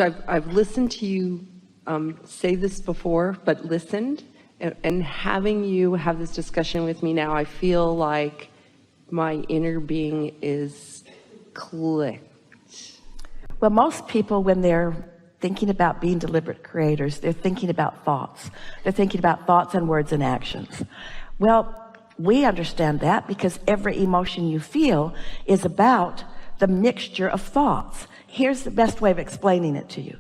So I've listened to you say this before, but listened, and having you have this discussion with me now, I feel like my inner being is clicked. Well, most people, when they're thinking about being deliberate creators, they're thinking about thoughts. They're thinking about thoughts and words and actions. Well, we understand that because every emotion you feel is about the mixture of thoughts. Here's the best way of explaining it to you.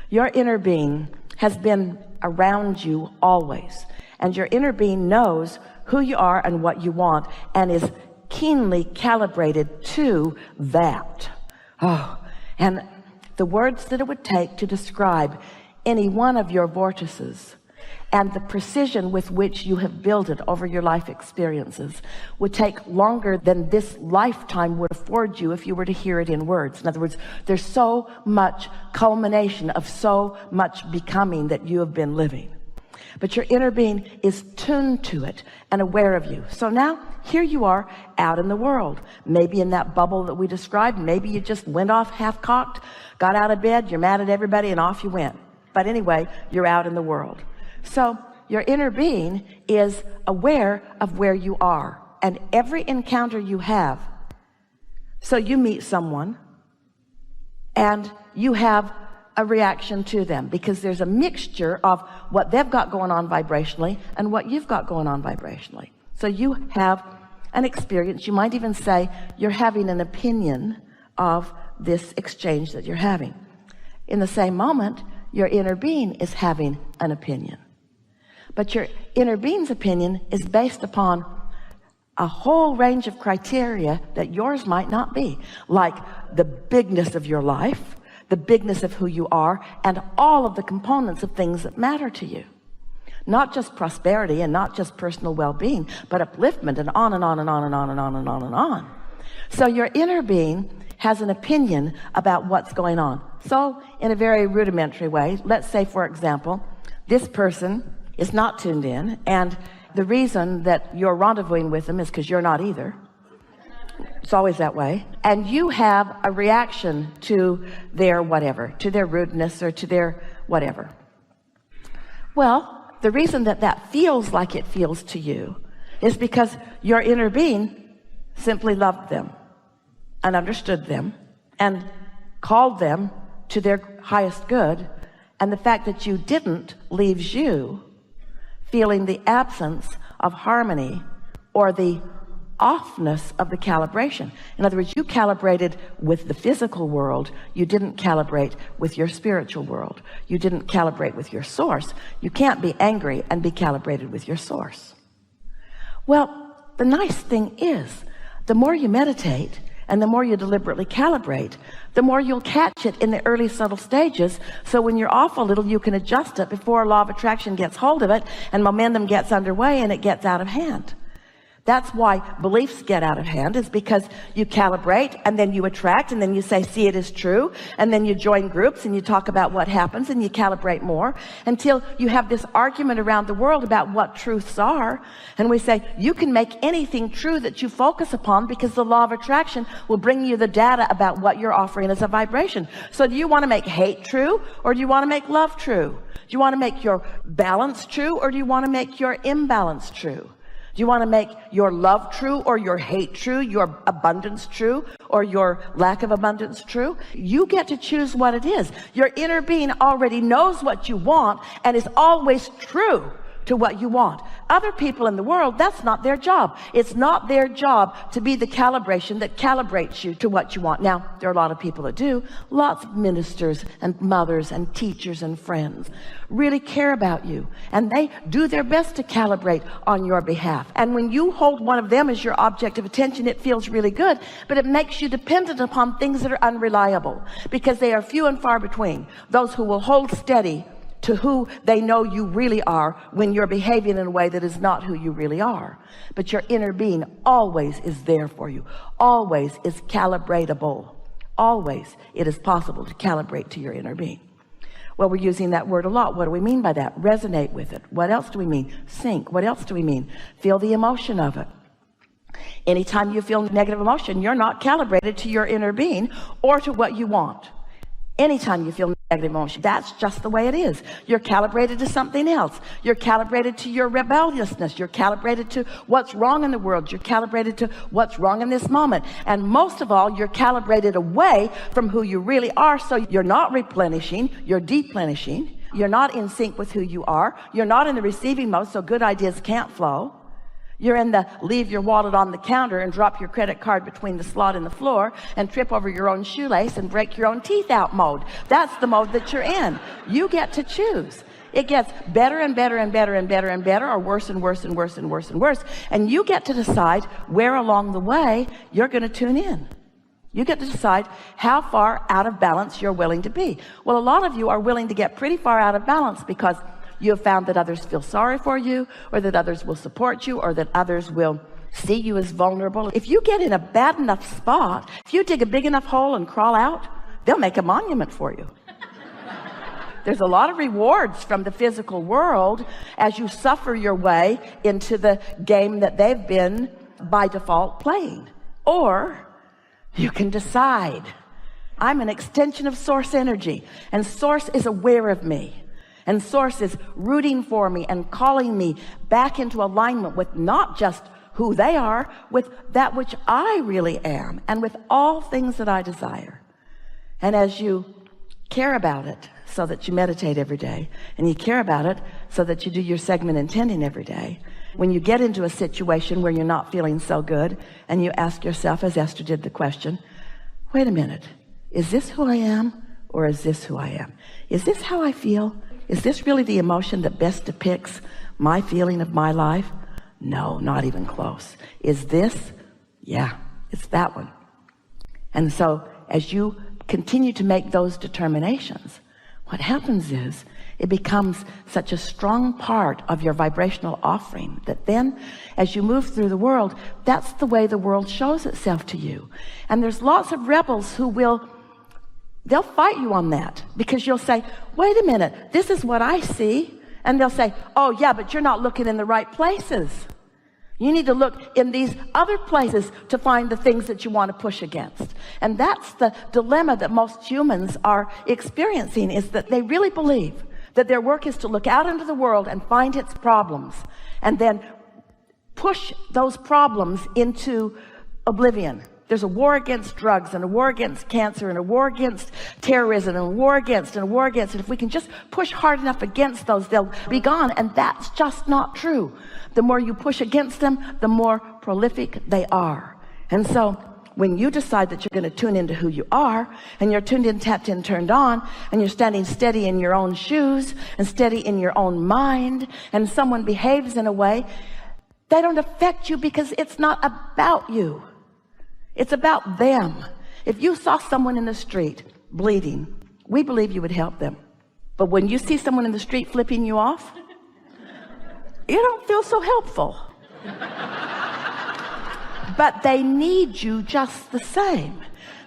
Your inner being has been around you always, and your inner being knows who you are and what you want and is keenly calibrated to that. And the words that it would take to describe any one of your vortices and the precision with which you have built it over your life experiences would take longer than this lifetime would afford you if you were to hear it in words. In other words, there's so much culmination of so much becoming that you have been living. But your inner being is tuned to it and aware of you. So now here you are out in the world, maybe in that bubble that we described. Maybe you just went off half-cocked, got out of bed, you're mad at everybody, and off you went. But anyway, you're out in the world. So your inner being is aware of where you are and every encounter you have. So you meet someone and you have a reaction to them because there's a mixture of what they've got going on vibrationally and what you've got going on vibrationally. So you have an experience. You might even say you're having an opinion of this exchange that you're having. In the same moment, your inner being is having an opinion. But your inner being's opinion is based upon a whole range of criteria that yours might not be, like the bigness of your life, the bigness of who you are, and all of the components of things that matter to you. Not just prosperity and not just personal well-being, but upliftment and on and on and on and on and on and on and on. So your inner being has an opinion about what's going on. So in a very rudimentary way, let's say, for example, this person is not tuned in, and the reason that you're rendezvousing with them is because you're not either. It's always that way. And you have a reaction to their whatever, to their rudeness or to their whatever. Well, the reason that that feels like it feels to you is because your inner being simply loved them and understood them and called them to their highest good. And the fact that you didn't leaves you feeling the absence of harmony or the offness of the calibration. In other words, you calibrated with the physical world. You didn't calibrate with your spiritual world. You didn't calibrate with your source. You can't be angry and be calibrated with your source. Well, the nice thing is, the more you meditate and the more you deliberately calibrate, the more you'll catch it in the early subtle stages. So when you're off a little, you can adjust it before law of attraction gets hold of it and momentum gets underway and it gets out of hand. That's why beliefs get out of hand, is because you calibrate and then you attract and then you say, see, it is true. And then you join groups and you talk about what happens and you calibrate more until you have this argument around the world about what truths are. And we say, you can make anything true that you focus upon because the law of attraction will bring you the data about what you're offering as a vibration. So do you want to make hate true or do you want to make love true? Do you want to make your balance true or do you want to make your imbalance true? Do you want to make your love true or your hate true, your abundance true or your lack of abundance true? You get to choose what it is. Your inner being already knows what you want and is always true to what you want. Other people in the world, that's not their job. It's not their job to be the calibration that calibrates you to what you want. Now, there are a lot of people that do. Lots of ministers and mothers and teachers and friends really care about you, and they do their best to calibrate on your behalf. And when you hold one of them as your object of attention, it feels really good, but it makes you dependent upon things that are unreliable because they are few and far between. Those who will hold steady to who they know you really are when you're behaving in a way that is not who you really are. But your inner being always is there for you, always is calibratable. Always it is possible to calibrate to your inner being. Well, we're using that word a lot. What do we mean by that? Resonate with it. What else do we mean? Sync. What else do we mean? Feel the emotion of it. Anytime you feel negative emotion, you're not calibrated to your inner being or to what you want. Anytime you feel negative emotion, that's just the way it is. You're calibrated to something else. You're calibrated to your rebelliousness. You're calibrated to what's wrong in the world. You're calibrated to what's wrong in this moment. And most of all, you're calibrated away from who you really are. So you're not replenishing, you're deplenishing. You're not in sync with who you are. You're not in the receiving mode, so good ideas can't flow. You're in the leave your wallet on the counter and drop your credit card between the slot and the floor and trip over your own shoelace and break your own teeth out mode. That's the mode that you're in. You get to choose. It gets better and better and better and better and better, or worse and worse and worse and worse and worse. And you get to decide where along the way you're going to tune in. You get to decide how far out of balance you're willing to be. Well, a lot of you are willing to get pretty far out of balance because you have found that others feel sorry for you, or that others will support you, or that others will see you as vulnerable. If you get in a bad enough spot, if you dig a big enough hole and crawl out, they'll make a monument for you. There's a lot of rewards from the physical world as you suffer your way into the game that they've been by default playing. Or you can decide, I'm an extension of source energy, and source is aware of me. And source is rooting for me and calling me back into alignment with not just who they are, with that which I really am, and with all things that I desire. And as you care about it so that you meditate every day, and you care about it so that you do your segment intending every day, when you get into a situation where you're not feeling so good, and you ask yourself, as Esther did, the question, wait a minute, is this who I am, or is this who I am? Is this how I feel? Is this really the emotion that best depicts my feeling of my life? No, not even close. Is this? Yeah, it's that one. And so as you continue to make those determinations, what happens is it becomes such a strong part of your vibrational offering that then as you move through the world, that's the way the world shows itself to you. And there's lots of rebels who they'll fight you on that, because you'll say, wait a minute, this is what I see. And they'll say, oh yeah, but you're not looking in the right places. You need to look in these other places to find the things that you want to push against. And that's the dilemma that most humans are experiencing, is that they really believe that their work is to look out into the world and find its problems and then push those problems into oblivion. There's a war against drugs, and a war against cancer, and a war against terrorism, and a war against, and a war against. And if we can just push hard enough against those, they'll be gone. And that's just not true. The more you push against them, the more prolific they are. And so when you decide that you're going to tune into who you are, and you're tuned in, tapped in, turned on, and you're standing steady in your own shoes and steady in your own mind, and someone behaves in a way, they don't affect you because it's not about you. It's about them. If you saw someone in the street bleeding, we believe you would help them. But when you see someone in the street flipping you off, you don't feel so helpful. But they need you just the same.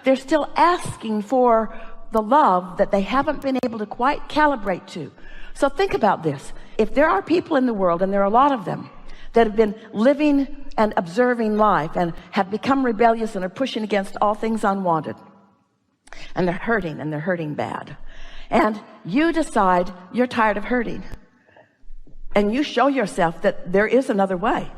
They're still asking for the love that they haven't been able to quite calibrate to. So think about this. If there are people in the world, and there are a lot of them, that have been living and observing life and have become rebellious and are pushing against all things unwanted, and they're hurting bad, and you decide you're tired of hurting, and you show yourself that there is another way,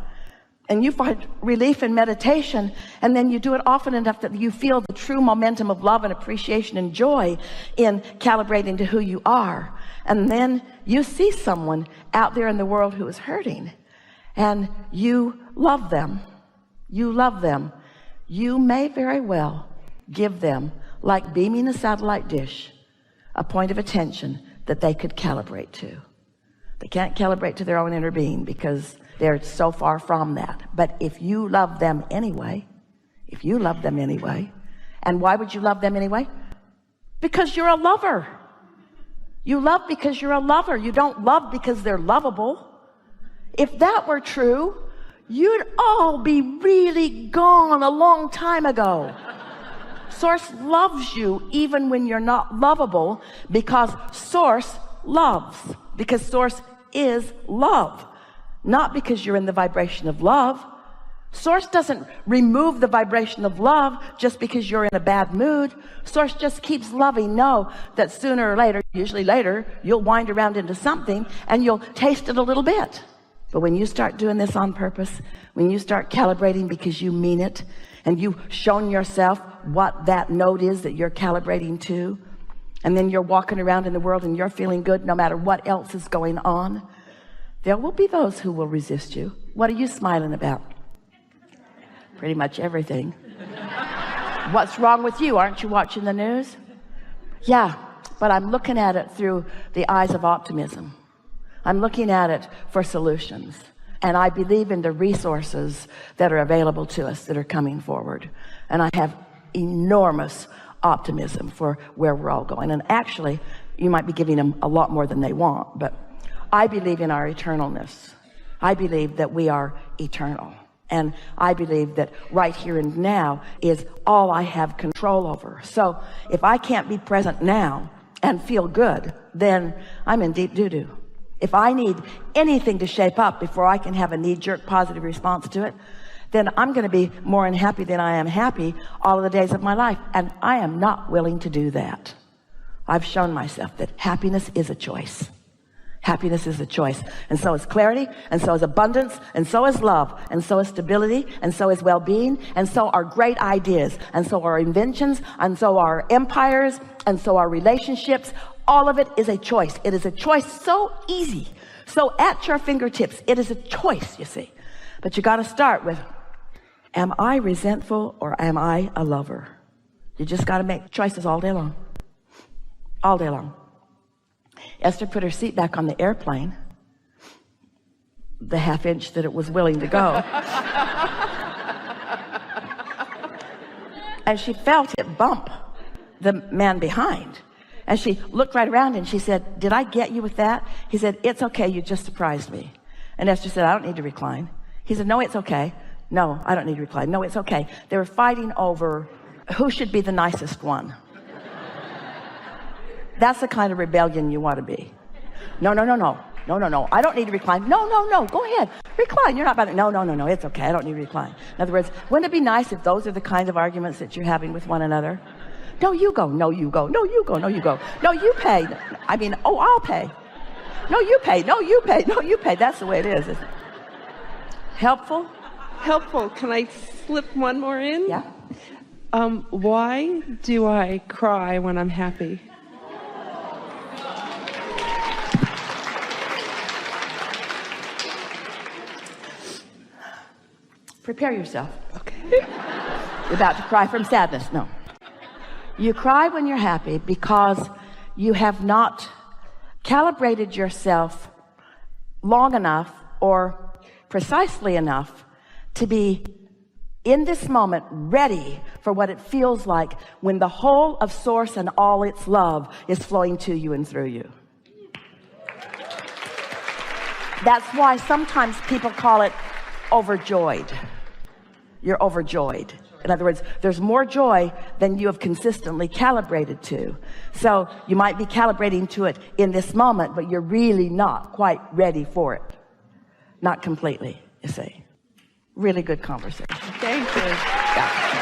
and you find relief in meditation, and then you do it often enough that you feel the true momentum of love and appreciation and joy in calibrating to who you are, and then you see someone out there in the world who is hurting, and you love them. You may very well give them, like beaming a satellite dish, a point of attention that they could calibrate to. They can't calibrate to their own inner being because they're so far from that. But if you love them anyway, and why would you love them anyway? Because you're a lover. You love because you're a lover. You don't love because they're lovable. If that were true, you'd all be really gone a long time ago. Source loves you even when you're not lovable, because Source loves. Because Source is love. Not because you're in the vibration of love. Source doesn't remove the vibration of love just because you're in a bad mood. Source just keeps loving. Know that sooner or later, usually later, you'll wind around into something and you'll taste it a little bit. But when you start doing this on purpose, when you start calibrating because you mean it, and you've shown yourself what that note is that you're calibrating to, and then you're walking around in the world and you're feeling good no matter what else is going on, there will be those who will resist you. What are you smiling about? Pretty much everything. What's wrong with you? Aren't you watching the news? Yeah, but I'm looking at it through the eyes of optimism. I'm looking at it for solutions. And I believe in the resources that are available to us that are coming forward. And I have enormous optimism for where we're all going. And actually, you might be giving them a lot more than they want, but I believe in our eternalness. I believe that we are eternal. And I believe that right here and now is all I have control over. So if I can't be present now and feel good, then I'm in deep doo-doo. If I need anything to shape up before I can have a knee-jerk positive response to it, then I'm going to be more unhappy than I am happy all of the days of my life. And I am not willing to do that. I've shown myself that happiness is a choice. Happiness is a choice. And so is clarity, and so is abundance, and so is love, and so is stability, and so is well-being, and so are great ideas, and so are inventions, and so are empires, and so are relationships. All of it is a choice. It is a choice so easy, so at your fingertips. It is a choice, you see. But you got to start with, am I resentful or am I a lover? You just got to make choices all day long. All day long. Esther put her seat back on the airplane, the half inch that it was willing to go. And she felt it bump the man behind. And she looked right around and she said, did I get you with that? He said, it's okay, you just surprised me. And Esther said, I don't need to recline. He said, no, it's okay. No, I don't need to recline. No, it's okay. They were fighting over who should be the nicest one. That's the kind of rebellion you want to be. No, no, no, no. No, no, no. I don't need to recline. No, no, no. Go ahead. Recline. You're not about it. No, no, no, no. It's okay. I don't need to recline. In other words, wouldn't it be nice if those are the kind of arguments that you're having with one another? No, you go. No, you go. No, you go. No, you go. No, you pay. I mean, oh, I'll pay. No, you pay. No, you pay. No, you pay. That's the way it is, isn't it? Helpful? Helpful. Can I slip one more in? Yeah. Why do I cry when I'm happy? Prepare yourself. Okay. You're about to cry from sadness. No. You cry when you're happy because you have not calibrated yourself long enough or precisely enough to be in this moment ready for what it feels like when the whole of Source and all its love is flowing to you and through you. That's why sometimes people call it overjoyed. You're overjoyed. In other words, there's more joy than you have consistently calibrated to. So you might be calibrating to it in this moment, but you're really not quite ready for it. Not completely, you see. Really good conversation. Thank you. Yeah.